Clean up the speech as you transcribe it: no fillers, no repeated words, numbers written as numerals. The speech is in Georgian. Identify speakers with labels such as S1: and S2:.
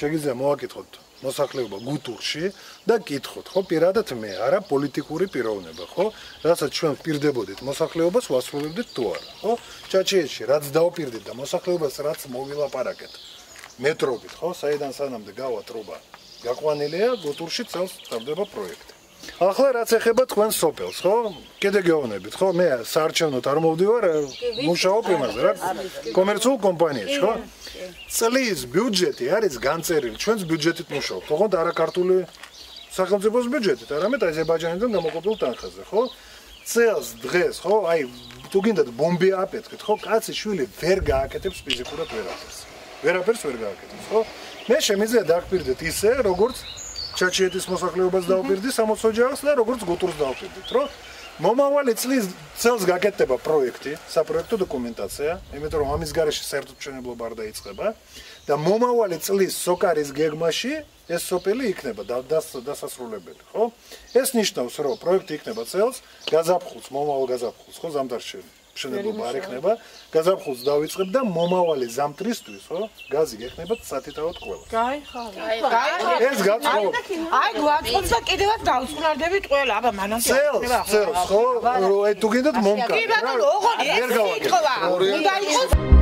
S1: შეგიძლია მოვაკითხოთ მოსახლეობა გუთურში და გითხოთ, ხო, პირადად მე, არა პოლიტიკური პიროვნება, ხო? რასაც ჩვენ პირდებოდით მოსახლეობას ვასრულებდით თუ არა, ხო? ჭაჭიეთში რაც დაუპირდით და მოსახლეობას რაც მოვილაპარაკეთ. მეტრობით, ხო, საიდან სანამდე გავა ტრუბა. გაყვანილია გუთურში წელს თავდება პროექტი. ახლა რაც ეხება თქვენ სოფელს, ხო? კიდე გეუბნებით, ხო? მე საარჩევნოდ არ მოვდივარ, მუშაობ იმაზე, რა, კომერციულ კომპანიაში, ხო? წლის ბიუჯეტი არის განწერილი, ჩვენს ბიუჯეტით მუშაობთ, ოღონდ არა ქართული სახელმწიფოს ბიუჯეტით, არამედ აზერბაიჯანიდან გამოყოფილ თანხაზე, ხო? წელს დღეს, ხო? აი, თუ გინდათ ბომბი აპეთქეთ, ხო? კაცი შვილი ვერ გააკეთებს ფიზიკურად ვერაფერს. ვერაფერს ვერ გააკეთებს, ხო? მე შემიძლია დაგპირდეთ ისე, როგორც ჭაჭიეთის მოსახლეობას დაუპირდი 60 ოჯახს და როგორც გუთურს დაუპირდით, რომ მომავალი წლის წელს გაკეთდება პროექტი, საპროექტო დოკუმენტაცია, იმიტომ რომ ამის გარეშე საერთოდ მშენებლობა არ დაიწყება და მომავალი წლის სოკარის გეგმაში ეს სოფელი იქნება დასასრულებელი, ხო? ეს ნიშნავს, რომ პროექტი იქნება წელს, გაზაფხულს, მომავალ გაზაფხულს, ხო, ზამთარში მშენებლობა არ იქნება, გაზაფხულს დავიწყებ და მომავალი ზამთრისთვის, ხო, გაზი გექნებათ სათითაოდ ყველა.
S2: გაიხარა.
S1: ეს გაწყვეტ.
S2: აი, გვაწყობს და კიდევაც დავწყნარდებით ყველა, აბა მანამდე
S1: წელს, ხო, თუ გინდათ მომკარდა.
S2: კი ბატონო, ოღონდ ეს სიტყვა. უნდა იყოს